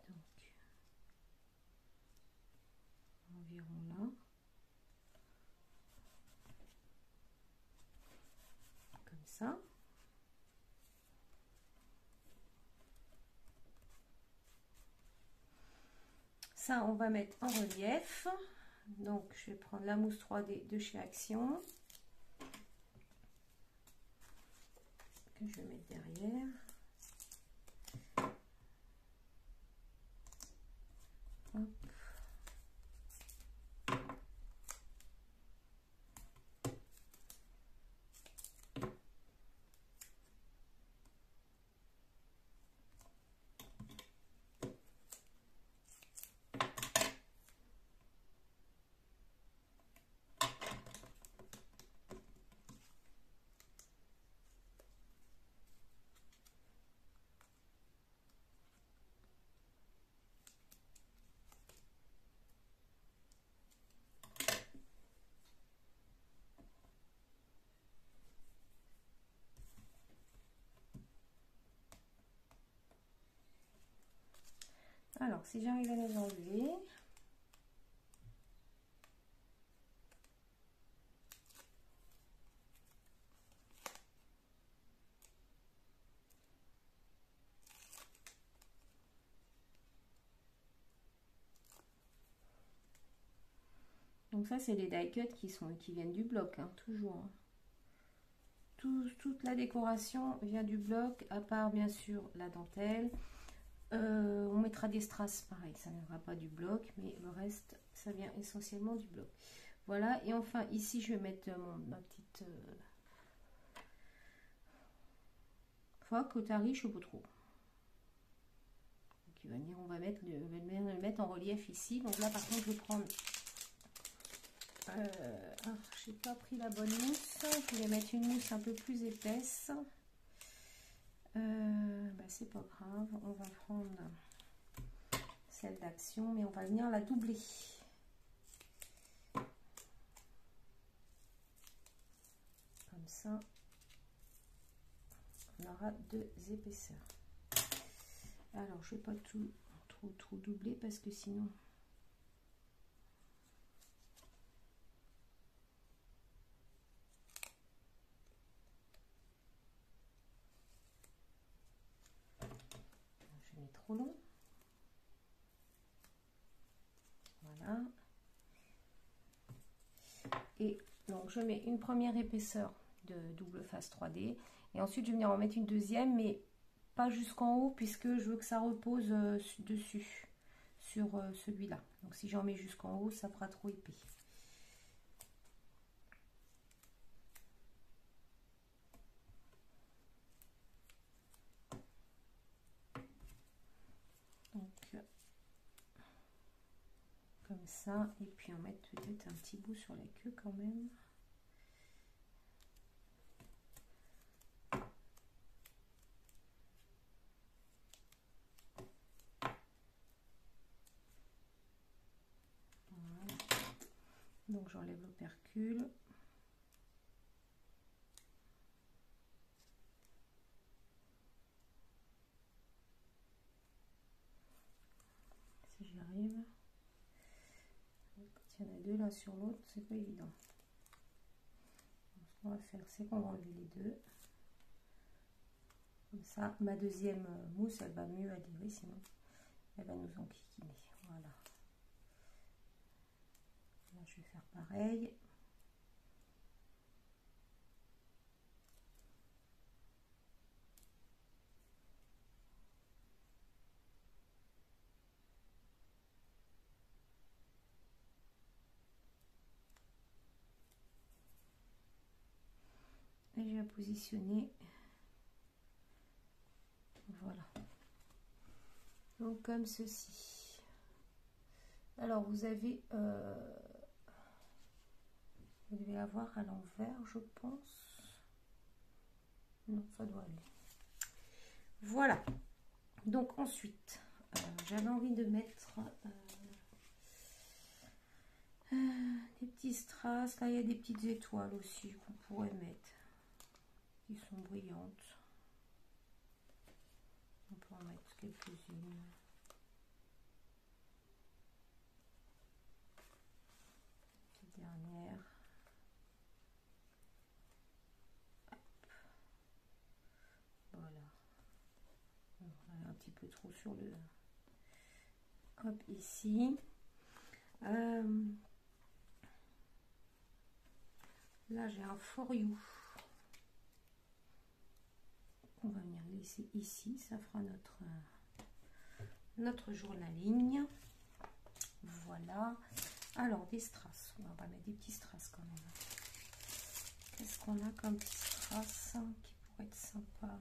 Donc, environ là. Comme ça. Ça, on va mettre en relief. Donc, je vais prendre la mousse 3D de chez Action. Que je vais mettre derrière. Hop. Alors, si j'arrive à les enlever, donc ça c'est les die cuts qui viennent du bloc, hein, toujours. Hein. Toute la décoration vient du bloc, à part bien sûr la dentelle. On mettra des strass, pareil, ça ne viendra pas du bloc, mais le reste, ça vient essentiellement du bloc. Voilà, et enfin ici, je vais mettre ma petite Cotari, je ne sais pas trop. Qui va venir, on va le mettre en relief ici. Donc là, par contre, je vais prendre... j'ai pas pris la bonne mousse, je voulais mettre une mousse un peu plus épaisse. C'est pas grave, on va prendre celle d'Action, mais on va venir la doubler. comme ça, on aura 2 épaisseurs. Alors, je ne vais pas trop doubler parce que sinon... je mets trop long. Voilà. Et donc, je mets une première épaisseur de double face 3D. Et ensuite, je vais venir en mettre une deuxième, mais pas jusqu'en haut, puisque je veux que ça repose dessus, sur celui-là. Donc, si j'en mets jusqu'en haut, ça fera trop épais. Donc, comme ça. Et puis, on met peut-être un petit bout sur la queue quand même. Donc j'enlève l'opercule. Si j'y arrive. Quand il y en a deux l'un sur l'autre, c'est pas évident. Donc, ce qu'on va faire, c'est qu'on va enlever les deux. Comme ça, ma deuxième mousse, elle va mieux adhérer, sinon elle va nous enquiquiner. Voilà. Là, je vais faire pareil. Et je vais positionner. Voilà. Donc comme ceci. Alors vous avez... vous devez avoir à l'envers, je pense. Non, ça doit aller. Voilà. Donc ensuite, j'avais envie de mettre des petits strass. Là, il y a des petites étoiles aussi qu'on pourrait mettre. Qui sont brillantes. On peut en mettre quelques-unes. Petite dernière. Hop. Voilà. On a un petit peu trop sur le... Hop, ici. Là, j'ai un for you. On va venir laisser ici, ça fera notre journaling. Voilà. Alors, des strass. On va mettre des petits strass quand même. Qu'est-ce qu'on a comme petits strass qui pourrait être sympa?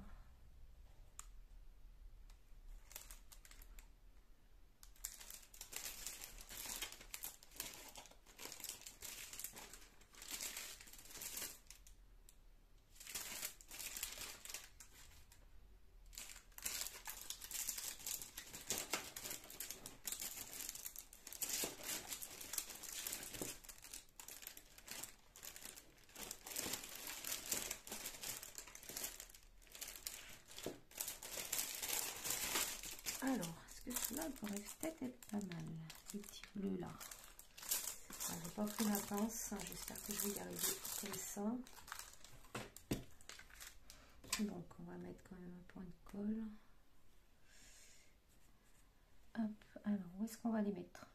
Alors, est-ce que cela pourrait peut-être être pas mal? Les petits bleus là. J'ai pas pris la pince, j'espère que je vais y arriver comme ça. Donc, on va mettre quand même un point de colle. Hop, alors, où est-ce qu'on va les mettre?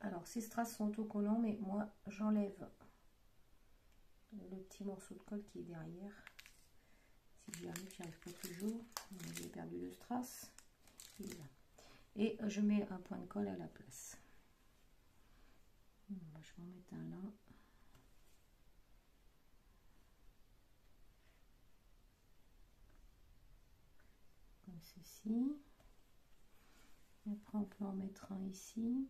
Alors, ces strass sont autocollants, mais moi, j'enlève le petit morceau de colle qui est derrière. Si j'y arrive pas toujours. J'ai perdu le strass. Il est là. Et je mets un point de colle à la place. Je vais en mettre un là. Comme ceci. Et après, on peut en mettre un ici.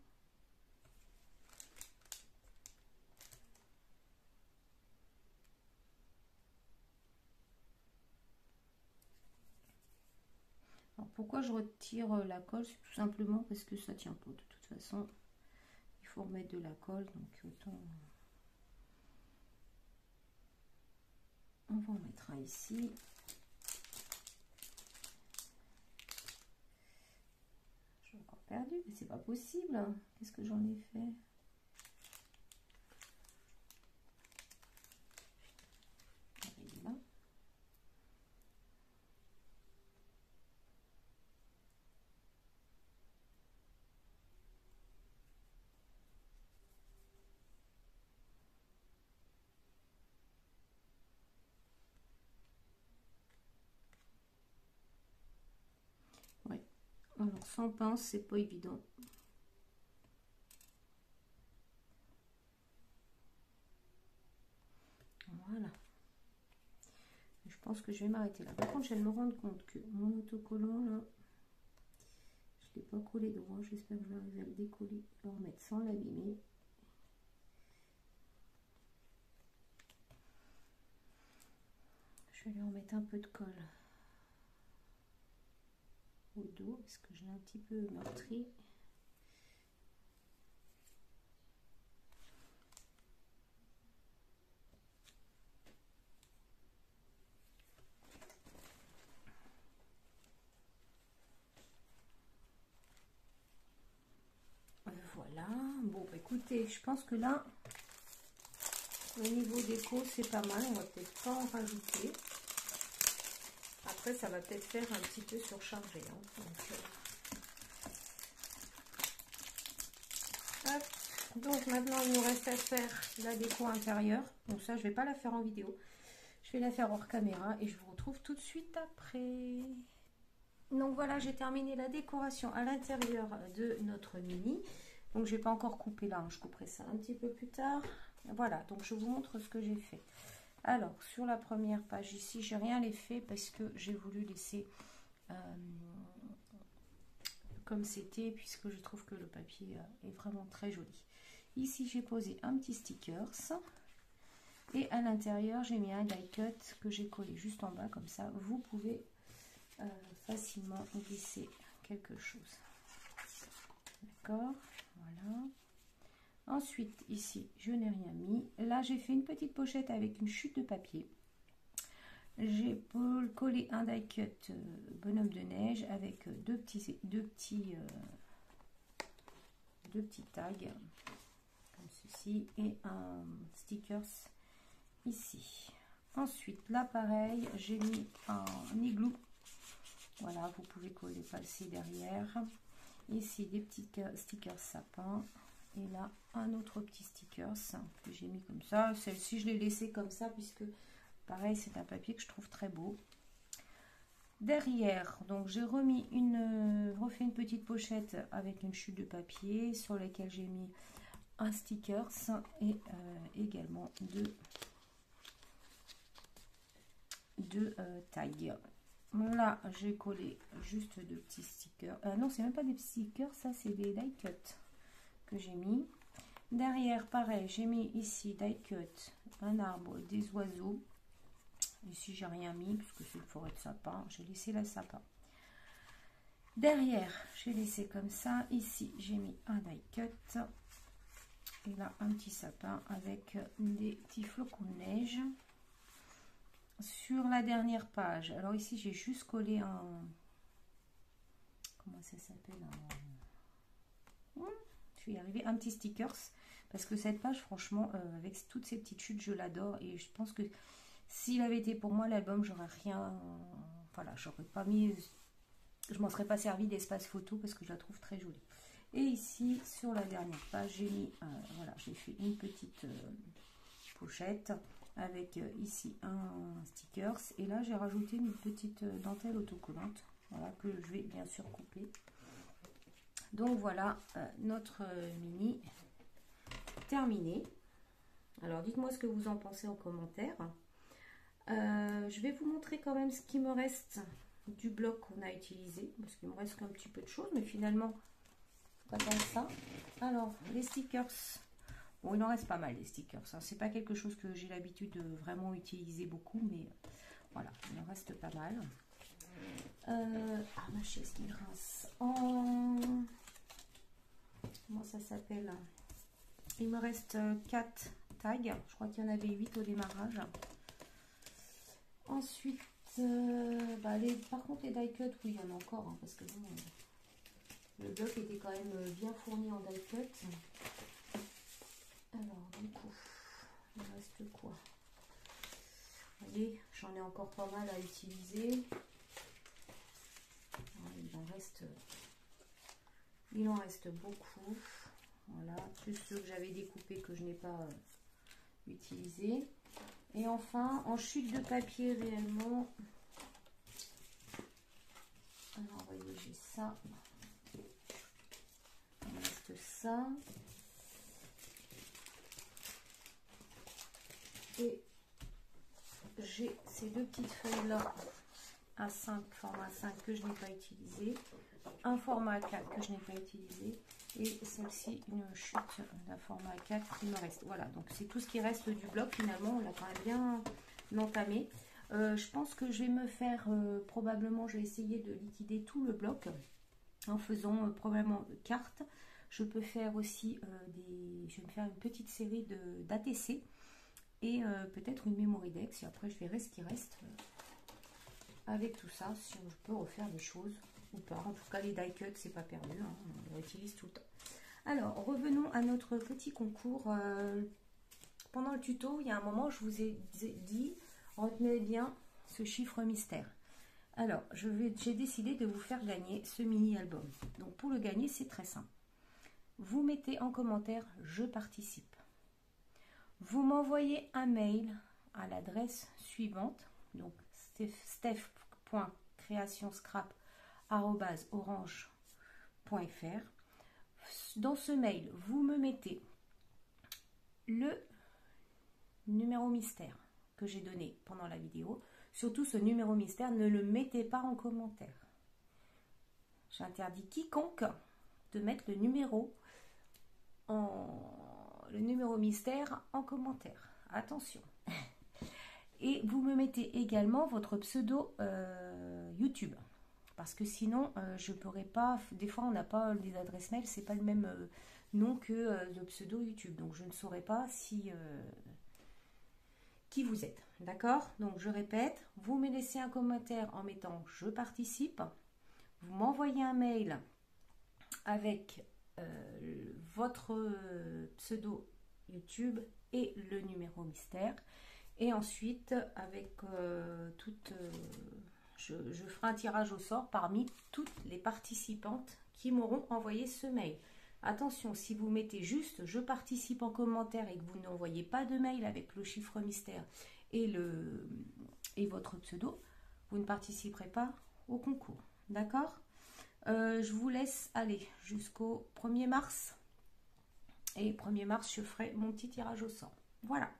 Alors pourquoi je retire la colle? C'est tout simplement parce que ça tient pas. De toute façon, il faut remettre de la colle, donc autant... On va en mettre un ici. J'ai encore perdu, mais c'est pas possible. Qu'est-ce que j'en ai fait? Là. Ouais. Alors sans pince, c'est pas évident. Voilà. Je pense que je vais m'arrêter là. Par contre, je vais me rendre compte que mon autocollant là, je ne l'ai pas collé droit. J'espère que je vais arriver à le décoller, le remettre sans l'abîmer. Je vais lui remettre un peu de colle au dos parce que je l'ai un petit peu meurtri. Voilà. Bon, bah, écoutez, je pense que là, au niveau déco, c'est pas mal. On va peut-être pas en rajouter. Après, ça va peut-être faire un petit peu surchargé. Hein. Donc maintenant, il nous reste à faire la déco intérieure. Donc ça, je vais pas la faire en vidéo. Je vais la faire hors caméra et je vous retrouve tout de suite après. Donc voilà, j'ai terminé la décoration à l'intérieur de notre mini. Donc je vais pas encore couper là, hein. Je couperai ça un petit peu plus tard. Voilà, donc je vous montre ce que j'ai fait. Alors, sur la première page ici, j'ai rien laissé parce que j'ai voulu laisser comme c'était, puisque je trouve que le papier est vraiment très joli. Ici, j'ai posé un petit stickers et à l'intérieur, j'ai mis un die cut que j'ai collé juste en bas, comme ça, vous pouvez facilement glisser quelque chose. D'accord, voilà. Ensuite, ici, je n'ai rien mis. Là, j'ai fait une petite pochette avec une chute de papier. J'ai collé un die cut bonhomme de neige avec deux petits tags comme ceci et un stickers ici. Ensuite, là, pareil, j'ai mis un igloo. Voilà, vous pouvez coller, passer derrière. Ici, des petits stickers sapin. Et là, un autre petit stickers que j'ai mis comme ça. Celle-ci, je l'ai laissé comme ça puisque, pareil, c'est un papier que je trouve très beau. Derrière, donc j'ai refait une petite pochette avec une chute de papier sur laquelle j'ai mis un stickers et également deux tags. Là, j'ai collé juste deux petits stickers. Non, c'est même pas des stickers, ça c'est des die cut que j'ai mis. Derrière, pareil, j'ai mis ici die cut, un arbre, des oiseaux. Ici, j'ai rien mis puisque c'est une forêt de sapin. J'ai laissé le sapin. Derrière, j'ai laissé comme ça. Ici, j'ai mis un die cut. Et là, un petit sapin avec des petits flocons de neige. Sur la dernière page, alors ici, j'ai juste collé un... Comment ça s'appelle? Je vais y arriver. Un petit stickers. Parce que cette page, franchement, avec toutes ces petites chutes, je l'adore. Et je pense que s'il avait été pour moi, l'album, j'aurais rien... Voilà, j'aurais pas mis... Je m'en serais pas servi d'espace photo parce que je la trouve très jolie. Et ici, sur la dernière page, j'ai mis... voilà, j'ai fait une petite pochette avec ici un stickers. Et là, j'ai rajouté une petite dentelle autocollante. Voilà, que je vais bien sûr couper. Donc voilà, notre mini terminé. Alors, dites-moi ce que vous en pensez en commentaire. Je vais vous montrer quand même ce qui me reste du bloc qu'on a utilisé, parce qu'il me reste un petit peu de choses, mais finalement pas tant que ça. Alors les stickers, bon, il en reste pas mal des stickers, hein. C'est pas quelque chose que j'ai l'habitude de vraiment utiliser beaucoup, mais voilà, il en reste pas mal. Ma chaise qui grince en... Comment ça s'appelle? Il me reste 4 tags. Je crois qu'il y en avait 8 au démarrage. Ensuite, par contre, les die cut, oui, il y en a encore. Hein, parce que bon, le bloc était quand même bien fourni en die cut. Alors, du coup, il reste quoi? Vous voyez, j'en ai encore pas mal à utiliser. Il en reste beaucoup. Voilà, plus ceux que j'avais découpés que je n'ai pas utilisés. Et enfin, en chute de papier réellement. Alors, vous voyez, j'ai ça. Il reste ça. Et j'ai ces deux petites feuilles là à 5, format 5 que je n'ai pas utilisé, un format 4 que je n'ai pas utilisé et celle-ci une chute d'un format 4 qui me reste. Voilà, donc c'est tout ce qui reste du bloc. Finalement on l'a quand même bien entamé. Je pense que je vais me faire probablement, je vais essayer de liquider tout le bloc en faisant probablement cartes. Je peux faire aussi je vais me faire une petite série d'ATC et peut-être une Mémoridex, et après je verrai ce qui reste avec tout ça, si je peux refaire des choses ou pas. En tout cas, les die cut, c'est pas perdu, hein, on les utilise tout le temps. Alors, revenons à notre petit concours. Pendant le tuto, il y a un moment, je vous ai dit, retenez bien ce chiffre mystère. Alors, j'ai décidé de vous faire gagner ce mini-album. Donc, pour le gagner, c'est très simple. Vous mettez en commentaire « Je participe ». Vous m'envoyez un mail à l'adresse suivante, donc steph.creationscrap@orange.fr. Dans ce mail, vous me mettez le numéro mystère que j'ai donné pendant la vidéo. Surtout ce numéro mystère, ne le mettez pas en commentaire. J'interdis quiconque de mettre le numéro mystère en commentaire. Attention. Et vous me mettez également votre pseudo YouTube. Parce que sinon, je ne pourrais pas... Des fois, on n'a pas les adresses mail, c'est pas le même nom que le pseudo YouTube. Donc, je ne saurais pas si qui vous êtes. D'accord? Donc, je répète, vous me laissez un commentaire en mettant « Je participe ». Vous m'envoyez un mail avec votre pseudo YouTube et le numéro mystère. Et ensuite, avec je ferai un tirage au sort parmi toutes les participantes qui m'auront envoyé ce mail. Attention, si vous mettez juste « Je participe » en commentaire et que vous n'envoyez pas de mail avec le chiffre mystère et votre pseudo, vous ne participerez pas au concours. D'accord ? Je vous laisse aller jusqu'au 1er mars. Et 1er mars, je ferai mon petit tirage au sort. Voilà.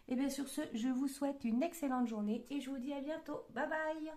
Et bien sur ce, je vous souhaite une excellente journée et je vous dis à bientôt. Bye bye!